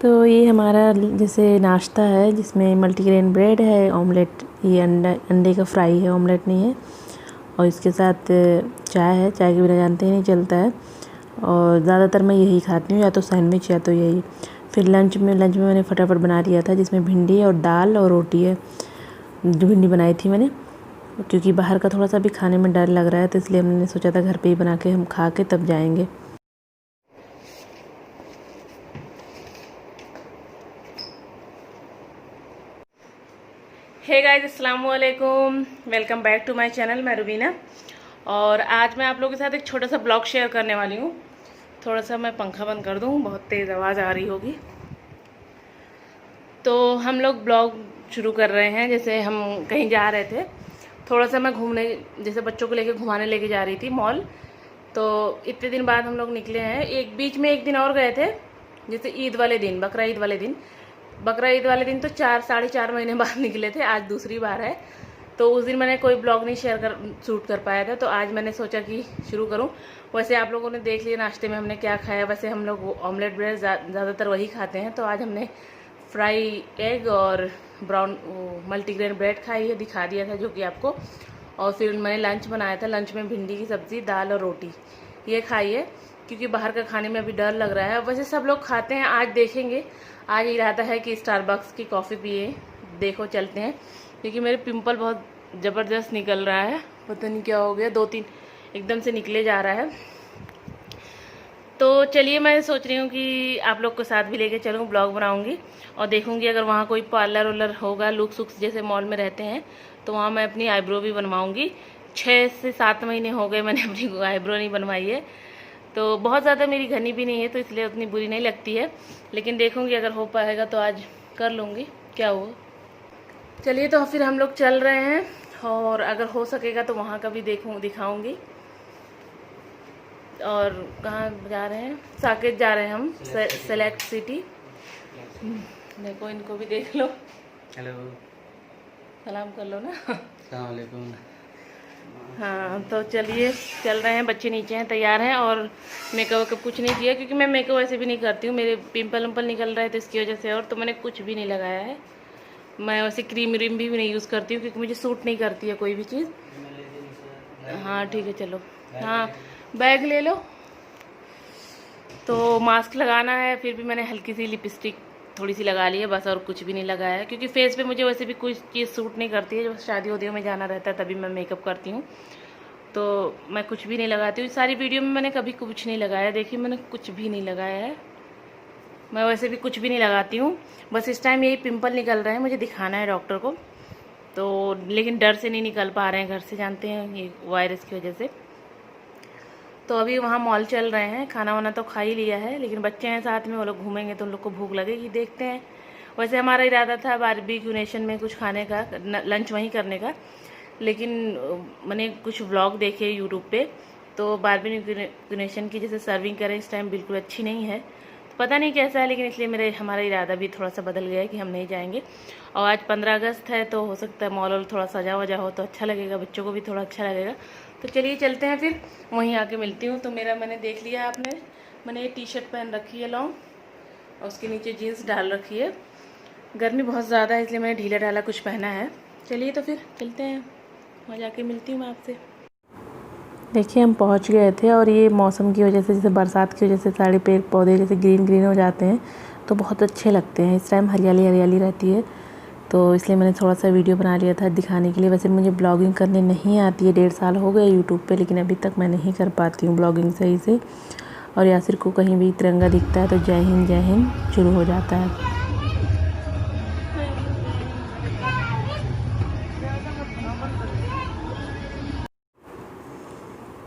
तो ये हमारा जैसे नाश्ता है जिसमें मल्टीग्रेन ब्रेड है, ऑमलेट, ये अंडे का फ्राई है, ऑमलेट नहीं है। और इसके साथ चाय है, चाय के बिना जानते ही नहीं चलता है। और ज़्यादातर मैं यही खाती हूँ, या तो सैंडविच या तो यही। फिर लंच में मैंने फटाफट बना लिया था, जिसमें भिंडी और दाल और रोटी है। भिंडी बनाई थी मैंने, क्योंकि बाहर का थोड़ा सा भी खाने में डर लग रहा है, तो इसलिए हमने सोचा था घर पे ही बना के हम खा के तब जाएंगे। हे गाइस, अस्सलाम वालेकुम, welcome back to my channel. मैं रुबीना, और आज मैं आप लोगों के साथ एक छोटा सा ब्लॉग शेयर करने वाली हूँ। थोड़ा सा मैं पंखा बंद कर दूँ, बहुत तेज़ आवाज़ आ रही होगी। तो हम लोग ब्लॉग शुरू कर रहे हैं। जैसे हम कहीं जा रहे थे, थोड़ा सा मैं घूमने, जैसे बच्चों को लेके घुमाने लेके जा रही थी मॉल। तो इतने दिन बाद हम लोग निकले हैं। एक बीच में एक दिन और गए थे, जैसे ईद वाले दिन, बकरा ईद वाले दिन। बकरा ईद वाले दिन तो 4-4.5 महीने बाद निकले थे, आज दूसरी बार है। तो उस दिन मैंने कोई ब्लॉग नहीं शूट कर पाया था, तो आज मैंने सोचा कि शुरू करूं। वैसे आप लोगों ने देख लिया नाश्ते में हमने क्या खाया। वैसे हम लोग ऑमलेट ब्रेड ज़्यादातर वही खाते हैं, तो आज हमने फ्राई एग और ब्राउन मल्टीग्रेन ब्रेड खाई है, दिखा दिया था जो कि आपको। और फिर मैंने लंच बनाया था, लंच में भिंडी की सब्ज़ी, दाल और रोटी ये खाई है, क्योंकि बाहर का खाने में अभी डर लग रहा है। वैसे सब लोग खाते हैं, आज देखेंगे। आज इरादा है कि स्टारबक्स की कॉफ़ी पिए, देखो चलते हैं, क्योंकि मेरे पिंपल बहुत ज़बरदस्त निकल रहा है। पता नहीं क्या हो गया, 2-3 एकदम से निकले जा रहा है। तो चलिए, मैं सोच रही हूँ कि आप लोग को साथ भी लेके चलूँ, ब्लॉग बनाऊँगी और देखूँगी अगर वहाँ कोई पार्लर वार्लर होगा, लुक्स वुक्स जैसे मॉल में रहते हैं, तो वहाँ मैं अपनी आईब्रो भी बनवाऊँगी। 6 से 7 महीने हो गए मैंने अपनी आईब्रो नहीं बनवाई है। तो बहुत ज़्यादा मेरी घनी भी नहीं है, तो इसलिए उतनी बुरी नहीं लगती है, लेकिन देखूंगी अगर हो पाएगा तो आज कर लूँगी, क्या हुआ। चलिए, तो फिर हम लोग चल रहे हैं, और अगर हो सकेगा तो वहाँ का भी दिखाऊंगी। और कहाँ जा रहे हैं? साकेत जा रहे हैं हम, सेलेक्ट सिटी। देखो, इनको भी देख लो। हेलो, सलाम कर लो ना। अस्सलाम वालेकुम। हाँ, तो चलिए चल रहे हैं। बच्चे नीचे हैं, तैयार हैं, और मेकअप वेकअप कुछ नहीं किया, क्योंकि मैं मेकअप वैसे भी नहीं करती हूँ। मेरे पिंपल उम्पल निकल रहे थे इसकी वजह से, और तो मैंने कुछ भी नहीं लगाया है। मैं वैसे क्रीम व्रीम भी नहीं यूज़ करती हूँ, क्योंकि मुझे सूट नहीं करती है कोई भी चीज़। हाँ ठीक है, चलो। हाँ, बैग ले लो। तो मास्क लगाना है, फिर भी मैंने हल्की सी लिपस्टिक थोड़ी सी लगा ली है बस, और कुछ भी नहीं लगाया है, क्योंकि फेस पे मुझे वैसे भी कोई चीज़ सूट नहीं करती है। जब शादी वादियों में जाना रहता है तभी मैं मेकअप करती हूँ, तो मैं कुछ भी नहीं लगाती हूँ। सारी वीडियो में मैंने कभी कुछ नहीं लगाया, देखिए मैंने कुछ भी नहीं लगाया है। मैं वैसे भी कुछ भी नहीं लगाती हूँ, बस इस टाइम यही पिंपल निकल रहे हैं, मुझे दिखाना है डॉक्टर को। तो लेकिन डर से नहीं निकल पा रहे हैं घर से, जानते हैं ये वायरस की वजह से। तो अभी वहाँ मॉल चल रहे हैं। खाना वाना तो खा ही लिया है, लेकिन बच्चे हैं साथ में, वो लोग घूमेंगे तो उन लोग को भूख लगेगी, देखते हैं। वैसे हमारा इरादा था बारबेक्यू नेशन में कुछ खाने का, लंच वहीं करने का, लेकिन मैंने कुछ व्लॉग देखे यूट्यूब पे, तो बारबेक्यू नेशन की जैसे सर्विंग करें इस टाइम बिल्कुल अच्छी नहीं है। तो पता नहीं कैसा है, लेकिन इसलिए हमारा इरादा भी थोड़ा सा बदल गया है कि हम नहीं जाएंगे। और आज 15 अगस्त है, तो हो सकता है मॉल थोड़ा सजा वजा हो तो अच्छा लगेगा, बच्चों को भी थोड़ा अच्छा लगेगा। तो चलिए चलते हैं, फिर वहीं आके मिलती हूँ। तो मेरा मैंने देख लिया आपने, मैंने ये टी शर्ट पहन रखी है लॉन्ग, और उसके नीचे जीन्स डाल रखी है। गर्मी बहुत ज़्यादा है, इसलिए मैंने ढीला ढाला कुछ पहना है। चलिए तो फिर चलते हैं, वहाँ जाके मिलती हूँ मैं आपसे। देखिए, हम पहुँच गए थे, और ये मौसम की वजह से, जैसे बरसात की वजह से सारे पेड़ पौधे जैसे ग्रीन ग्रीन हो जाते हैं, तो बहुत अच्छे लगते हैं। इस टाइम हरियाली हरियाली रहती है, तो इसलिए मैंने थोड़ा सा वीडियो बना लिया था दिखाने के लिए। वैसे मुझे ब्लॉगिंग करने नहीं आती है, 1.5 साल हो गए यूट्यूब पे, लेकिन अभी तक मैं नहीं कर पाती हूँ ब्लॉगिंग सही से। और यासिर को कहीं भी तिरंगा दिखता है तो जय हिंद शुरू हो जाता है।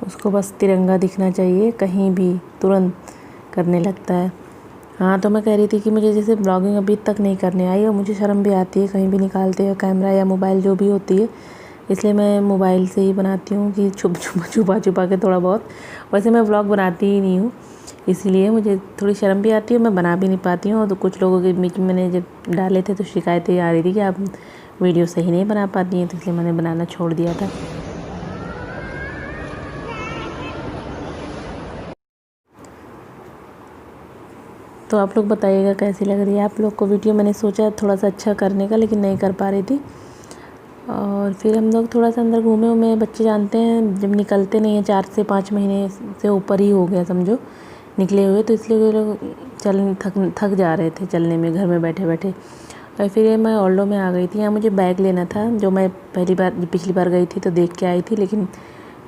उसको बस तिरंगा दिखना चाहिए, कहीं भी तुरंत करने लगता है। हाँ, तो मैं कह रही थी कि मुझे जैसे ब्लॉगिंग अभी तक नहीं करने आई, और मुझे शर्म भी आती है कहीं भी निकालते हुए कैमरा या मोबाइल जो भी होती है, इसलिए मैं मोबाइल से ही बनाती हूँ कि छुपा के थोड़ा बहुत। वैसे मैं ब्लॉग बनाती ही नहीं हूँ, इसीलिए मुझे थोड़ी शर्म भी आती है, मैं बना भी नहीं पाती हूँ। और तो कुछ लोगों के बीच में मैंने जब डाले थे तो शिकायतें आ रही थी कि आप वीडियो सही नहीं बना पाती हैं, तो इसलिए मैंने बनाना छोड़ दिया था। तो तो आप लोग बताइएगा कैसी लग रही है आप लोग को वीडियो। मैंने सोचा थोड़ा सा अच्छा करने का, लेकिन नहीं कर पा रही थी। और फिर हम लोग थोड़ा सा अंदर घूमे उमे। बच्चे जानते हैं जब निकलते नहीं हैं, 4 से 5 महीने से ऊपर ही हो गया समझो निकले हुए, तो इसलिए वो लोग थक जा रहे थे चलने में घर में बैठे बैठे। और फिर मैं ऑल्डो में आ गई थी। यहाँ मुझे बैग लेना था, जो मैं पिछली बार गई थी तो देख के आई थी, लेकिन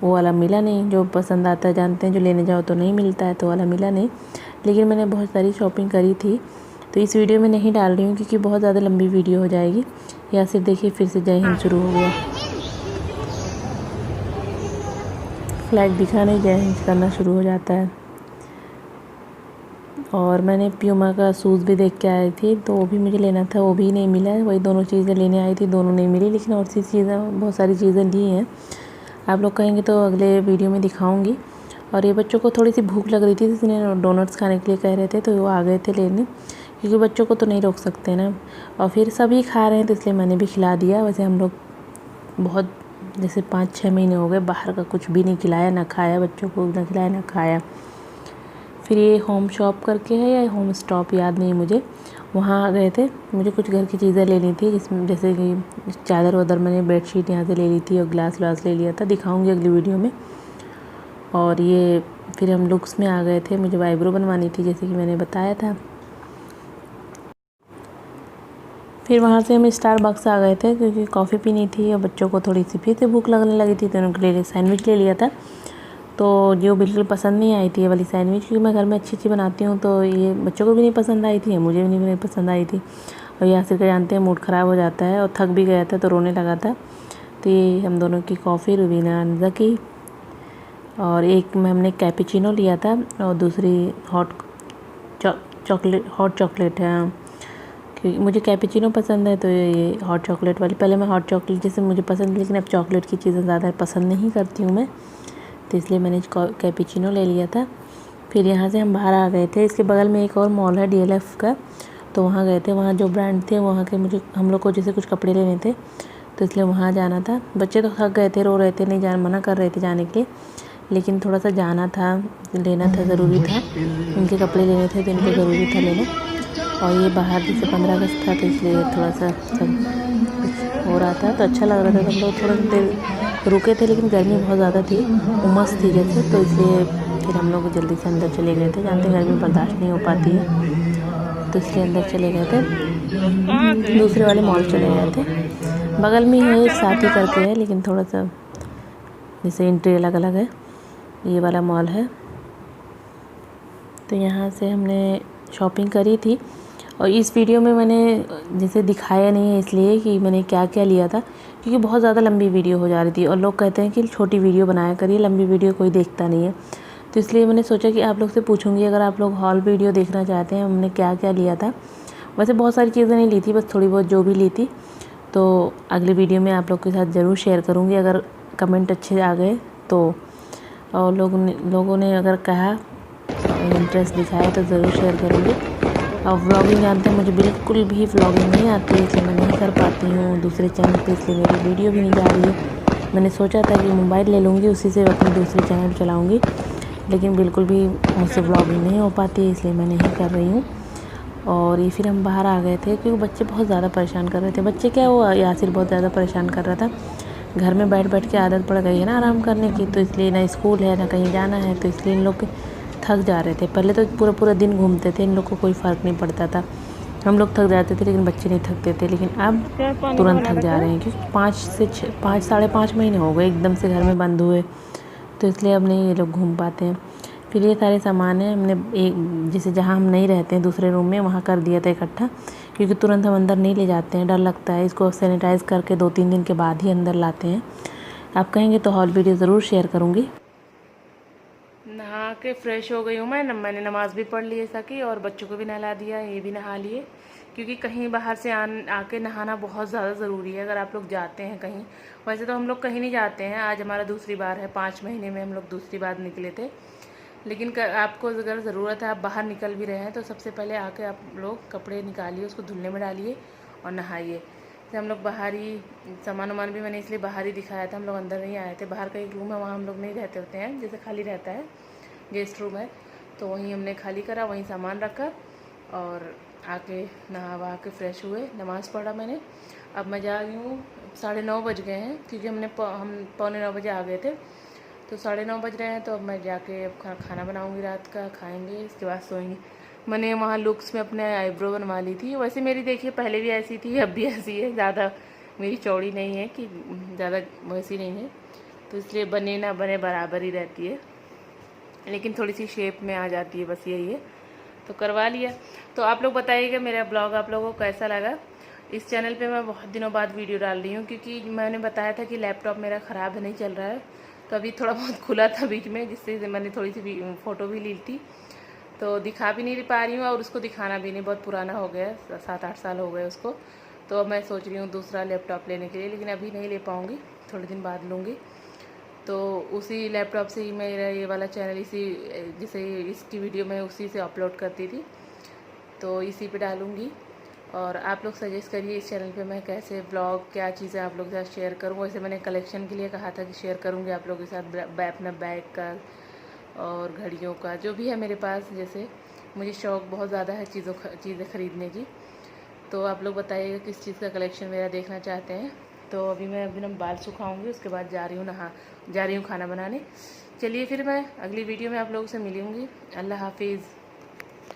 वो वाला मिला नहीं जो पसंद आता है। जानते हैं जो लेने जाओ तो नहीं मिलता है, तो वाला मिला नहीं। लेकिन मैंने बहुत सारी शॉपिंग करी थी, तो इस वीडियो में नहीं डाल रही हूँ क्योंकि बहुत ज़्यादा लंबी वीडियो हो जाएगी। या सिर्फ देखिए फिर से जय हिंद शुरू हो गया, फ्लैग दिखा नहीं जय हिंद करना शुरू हो जाता है। और मैंने प्यूमा का शूज़ भी देख के आई थी, तो वो भी मुझे लेना था, वो भी नहीं मिला। वही दोनों चीज़ें लेने आई थी, दोनों नहीं मिली। लेकिन और सी चीज़ें, बहुत सारी चीज़ें ली हैं। आप लोग कहेंगे तो अगले वीडियो में दिखाऊंगी। और ये बच्चों को थोड़ी सी भूख लग रही थी, इसलिए डोनट्स खाने के लिए कह रहे थे, तो वो आ गए थे लेने, क्योंकि बच्चों को तो नहीं रोक सकते ना। और फिर सभी खा रहे हैं तो इसलिए मैंने भी खिला दिया। वैसे हम लोग बहुत जैसे 5-6 महीने हो गए बाहर का कुछ भी नहीं खिलाया, ना खाया, बच्चों को ना खिलाया ना खाया। फिर ये होम शॉप करके है या होम स्टॉप याद नहीं मुझे, वहाँ आ गए थे। मुझे कुछ घर की चीज़ें लेनी थी, जिसमें जैसे कि चादर वादर, मैंने बेडशीट यहाँ से ले ली थी और ग्लास व्लास ले लिया था, दिखाऊंगी अगली वीडियो में। और ये फिर हम लुक्स में आ गए थे, मुझे आईब्रो बनवानी थी जैसे कि मैंने बताया था। फिर वहाँ से हम स्टारबक्स आ गए थे क्योंकि कॉफ़ी पीनी थी और बच्चों को थोड़ी सी फिर से भूख लगने लगी थी, तो उनके लिए सैंडविच ले लिया था। तो जो बिल्कुल पसंद नहीं आई थी ये वाली सैंडविच, क्योंकि मैं घर में अच्छी बनाती हूँ, तो ये बच्चों को भी नहीं पसंद आई थी, मुझे भी नहीं पसंद आई थी। और यासिर का जानते हैं मूड ख़राब हो जाता है, और थक भी गया था तो रोने लगा था। तो ये हम दोनों की कॉफ़ी, रुबीना अनजा की, और एक में हमने कैपेचिनो लिया था और दूसरी हॉट चॉकलेट है, क्योंकि मुझे कैपेचिनो पसंद है, तो ये हॉट चॉकलेट वाली। पहले मैं हॉट चॉकलेट जैसे मुझे पसंद है, लेकिन अब चॉकलेट की चीज़ें ज़्यादा पसंद नहीं करती हूँ मैं, तो इसलिए मैंने कैपेचिनो ले लिया था। फिर यहाँ से हम बाहर आ गए थे। इसके बगल में एक और मॉल है DLF का, तो वहाँ गए थे। वहाँ जो ब्रांड थे वहाँ के हम लोग को जैसे कुछ कपड़े लेने थे, तो इसलिए वहाँ जाना था। बच्चे तो थक गए थे, रो रहे थे, नहीं जाना, मना कर रहे थे जाने के लिए, लेकिन थोड़ा सा जाना था, लेना था, ज़रूरी था। उनके कपड़े लेने थे तो इनको ज़रूरी था लेना। और ये बाहर जैसे 15 अगस्त था, तो इसलिए थोड़ा सा सब हो रहा था, तो अच्छा लग रहा था। तो हम लोग थोड़ा देर रुके थे, लेकिन गर्मी बहुत ज़्यादा थी, उमस थी जैसे, तो इसलिए फिर हम लोग जल्दी से अंदर चले गए थे। जानते गर्मी बर्दाश्त नहीं हो पाती है, तो इसलिए अंदर चले गए थे। दूसरे वाले मॉल चले गए थे, बगल में ही है, साथी करके है, लेकिन थोड़ा सा जैसे एंट्री अलग अलग है। ये वाला मॉल है, तो यहाँ से हमने शॉपिंग करी थी। और इस वीडियो में मैंने जैसे दिखाया नहीं है इसलिए कि मैंने क्या क्या लिया था, क्योंकि बहुत ज़्यादा लंबी वीडियो हो जा रही थी, और लोग कहते हैं कि छोटी वीडियो बनाया करिए, लंबी वीडियो कोई देखता नहीं है। तो इसलिए मैंने सोचा कि आप लोग से पूछूंगी, अगर आप लोग हॉल वीडियो देखना चाहते हैं हमने क्या क्या लिया था। वैसे बहुत सारी चीज़ें नहीं ली थी, बस थोड़ी बहुत जो भी ली थी, तो अगली वीडियो में आप लोग के साथ ज़रूर शेयर करूँगी, अगर कमेंट अच्छे आ गए तो। और लोगों ने अगर कहा, इंटरेस्ट दिखाया, तो ज़रूर शेयर करूँगी। और व्लॉगिंग जानते हैं मुझे बिल्कुल भी व्लॉगिंग नहीं आती है, इसलिए मैं नहीं कर पाती हूँ दूसरे चैनल पे, इसलिए मेरी वीडियो भी नहीं जा रही है। मैंने सोचा था कि मोबाइल ले लूँगी, उसी से अपने दूसरे चैनल चलाऊँगी, लेकिन बिल्कुल भी मुझसे व्लॉगिंग नहीं हो पाती है, इसलिए मैं नहीं कर रही हूँ। और ये फिर हम बाहर आ गए थे, क्योंकि बच्चे बहुत ज़्यादा परेशान कर रहे थे। बच्चे क्या, वो यासिर बहुत ज़्यादा परेशान कर रहा था। घर में बैठ बैठ के आदत पड़ गई है ना आराम करने की, तो इसलिए ना स्कूल है ना कहीं जाना है, तो इसलिए इन लोग थक जा रहे थे। पहले तो पूरा पूरा दिन घूमते थे, इन लोग को कोई फ़र्क नहीं पड़ता था। हम लोग थक जाते थे, लेकिन बच्चे नहीं थकते थे। लेकिन अब तुरंत थक जा रहे हैं, क्योंकि 5 साढ़े 5 महीने हो गए एकदम से घर में बंद हुए, तो इसलिए अब नहीं ये लोग घूम पाते हैं। फिर ये सारे सामान है हमने एक जैसे जहाँ हम नहीं रहते हैं दूसरे रूम में, वहाँ कर दिया था इकट्ठा, क्योंकि तुरंत हम अंदर नहीं ले जाते हैं, डर लगता है। इसको सैनिटाइज़ करके 2-3 दिन के बाद ही अंदर लाते हैं। आप कहेंगे तो हॉल वीडियो ज़रूर शेयर करूँगी। नहा के फ्रेश हो गई हूँ मैंने नमाज़ भी पढ़ ली ऐसा की, और बच्चों को भी नहला दिया, ये भी नहा लिए, क्योंकि कहीं बाहर से आके नहाना बहुत ज़्यादा ज़रूरी है अगर आप लोग जाते हैं कहीं। वैसे तो हम लोग कहीं नहीं जाते हैं, आज हमारा दूसरी बार है, 5 महीने में हम लोग दूसरी बार निकले थे। लेकिन आपको अगर ज़रूरत है, आप बाहर निकल भी रहे हैं, तो सबसे पहले आके आप लोग कपड़े निकालिए, उसको धुलने में डालिए और नहाइए। तो हम लोग बाहर ही सामान वामान भी मैंने इसलिए बाहर ही दिखाया था, हम लोग अंदर नहीं आए थे। बाहर का एक रूम है, वहाँ हम लोग नहीं रहते होते हैं, जैसे खाली रहता है, गेस्ट रूम है, तो वहीं हमने खाली करा, वहीं सामान रखा और आके नहा वहा के फ्रेश हुए, नमाज़ पढ़ा मैंने। अब मैं जा रही हूँ, 9:30 बज गए हैं क्योंकि हम 8:45 बजे आ गए थे, तो 9:30 बज रहे हैं। तो अब मैं जाके अब खाना बनाऊँगी, रात का खाएँगे, इसके बाद सोएंगे। मैंने वहाँ लुक्स में अपने आईब्रो बनवा ली थी। वैसे मेरी देखिए पहले भी ऐसी थी, अब भी ऐसी है, ज़्यादा मेरी चौड़ी नहीं है कि ज़्यादा वैसी नहीं है, तो इसलिए बने ना बने बराबर ही रहती है, लेकिन थोड़ी सी शेप में आ जाती है, बस यही है। तो करवा लिया। तो आप लोग बताइएगा मेरा ब्लॉग आप लोगों को कैसा लगा। इस चैनल पे मैं बहुत दिनों बाद वीडियो डाल रही हूँ क्योंकि मैंने बताया था कि लैपटॉप मेरा ख़राब है, नहीं चल रहा है, तो अभी थोड़ा बहुत खुला था बीच में, जिससे मैंने थोड़ी सी फ़ोटो भी ली थी, तो दिखा भी नहीं पा रही हूँ और उसको दिखाना भी नहीं, बहुत पुराना हो गया, 7-8 साल हो गए उसको। तो अब मैं सोच रही हूँ दूसरा लैपटॉप लेने के लिए, लेकिन अभी नहीं ले पाऊँगी, थोड़े दिन बाद लूँगी। तो उसी लैपटॉप से ही मेरा ये वाला चैनल, इसी जैसे इसकी वीडियो मैं उसी से अपलोड करती थी, तो इसी पे डालूँगी। और आप लोग सजेस्ट करिए इस चैनल पे मैं कैसे ब्लॉग, क्या चीज़ें आप लोग के साथ शेयर करूँ। वैसे मैंने कलेक्शन के लिए कहा था कि शेयर करूँगी आप लोगों के साथ, अपना बैग का और घड़ियों का, जो भी है मेरे पास। जैसे मुझे शौक़ बहुत ज़्यादा है चीज़ें ख़रीदने की, तो आप लोग बताइएगा किस चीज़ का कलेक्शन मेरा देखना चाहते हैं। तो अभी मैं बाल सुखाऊंगी, उसके बाद जा रही हूँ खाना बनाने। चलिए फिर मैं अगली वीडियो में आप लोगों से मिलूँगी। अल्लाह हाफिज़।